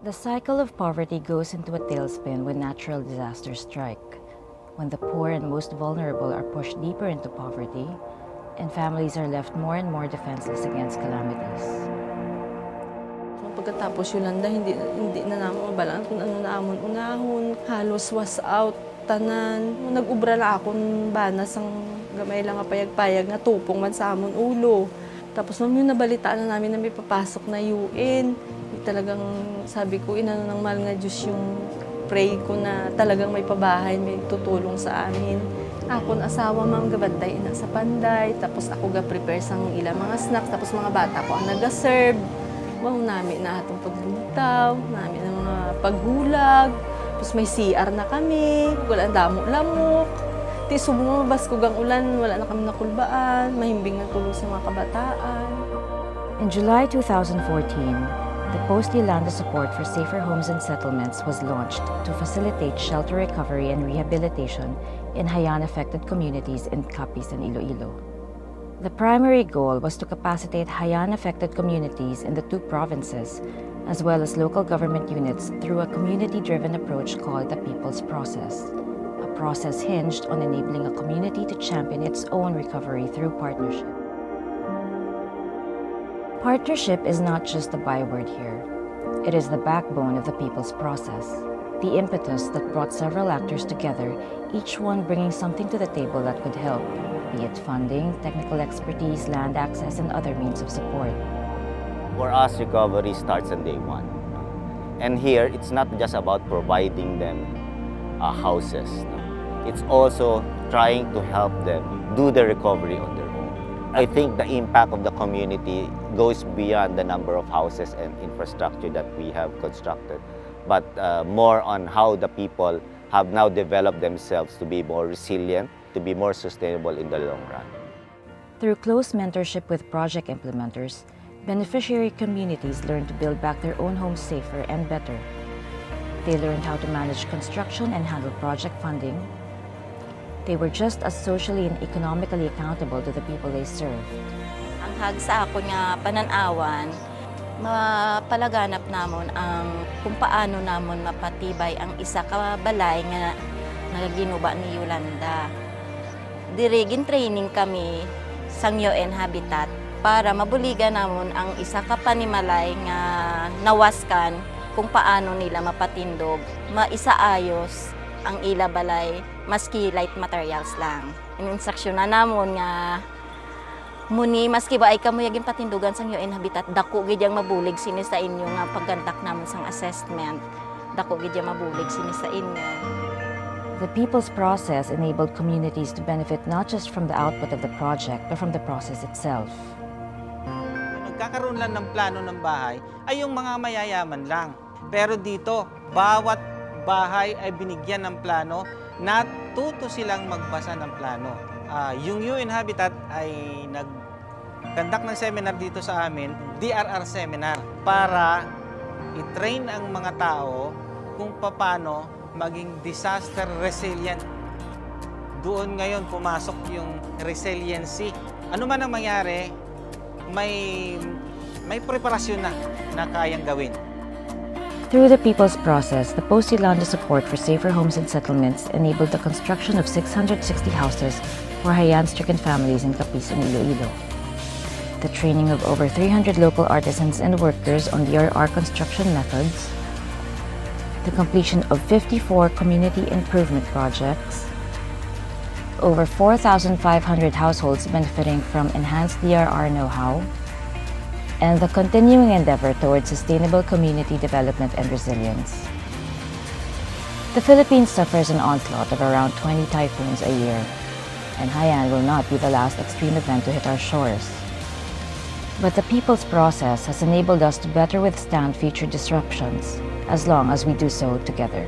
The cycle of poverty goes into a tailspin when natural disasters strike, when the poor and most vulnerable are pushed deeper into poverty, and families are left more and more defenseless against calamities. Pagkatapos Yolanda, hindi na namin mabalaan kung ano naamon unahon, halos was out, tanan. Nag-ubra na akong banas ang gamay lang payag-payag na tupong man sa amon ulo. Tapos nung nabalitaan na namin na may papasok na UN, talagang sabi ko, inano ng mahal nga Diyos yung pray ko na talagang may pabahay, may tutulong sa amin. Ako na asawa, ma'am, gabaday na sa panday, tapos ako ga-prepare sang ilang mga snacks, tapos mga bata ko ang nag-serve. Wow, namin na atong paglutaw, namin ang mga paghulag, tapos may CR na kami, wala damo-lamok. Ti subong mabas ko gang ulan, wala na kami nakulbaan, mahimbing na tulog sa mga kabataan. In July 2014, the Post Yolanda Support for Safer Homes and Settlements was launched to facilitate shelter recovery and rehabilitation in Haiyan-affected communities in Capiz and Iloilo. The primary goal was to capacitate Haiyan-affected communities in the two provinces, as well as local government units through a community-driven approach called the People's Process, a process hinged on enabling a community to champion its own recovery through partnership. Partnership is not just a byword here. It is the backbone of the People's Process, the impetus that brought several actors together, each one bringing something to the table that could help, be it funding, technical expertise, land access, and other means of support. For us, recovery starts on day one. And here, it's not just about providing them houses. It's also trying to help them do the recovery on their own. I think the impact of the community goes beyond the number of houses and infrastructure that we have constructed, but more on how the people have now developed themselves to be more resilient, to be more sustainable in the long run. Through close mentorship with project implementers, beneficiary communities learned to build back their own homes safer and better. They learned how to manage construction and handle project funding. They were just as socially and economically accountable to the people they served. Ang hag sa ako nga pananawan, mapalaganap namon ang kung paano namon mapatibay ang isa ka balay nga nagaginuba ni Yolanda. Dirigin training kami sang UN Habitat para mabuligan namon ang isa ka panimalay nga nawaskan kung paano nila mapatindog, maisaayos ang ila balay, maski light materials lang. Instruksyon na namon nga muni maski ba ay kamo yaging patindugan sang UN Habitat, dako gid yang mabulig sini sa inyo nga paggandak namon sang assessment. Dako gid yang mabulig sini sa inyo. The People's Process enabled communities to benefit not just from the output of the project, but from the process itself. Nagkakaroon lang ng plano ng bahay ay yung mga mayayaman lang. Pero dito, bawat bahay ay binigyan ng plano, natuto silang magbasa ng plano. Yung UN Habitat ay nag-conduct ng seminar dito sa amin, DRR seminar, para i-train ang mga tao kung paano maging disaster resilient. Doon ngayon pumasok yung resiliency. Ano man ang mangyari, may preparasyon na kayang gawin. Through the People's Process, the Post Yolanda Support for Safer Homes and Settlements enabled the construction of 660 houses for Haiyan-stricken families in Capiz and Iloilo. The training of over 300 local artisans and workers on DRR construction methods, the completion of 54 community improvement projects, over 4,500 households benefiting from enhanced DRR know-how, and the continuing endeavor towards sustainable community development and resilience. The Philippines suffers an onslaught of around 20 typhoons a year, and Haiyan will not be the last extreme event to hit our shores. But the People's Process has enabled us to better withstand future disruptions, as long as we do so together.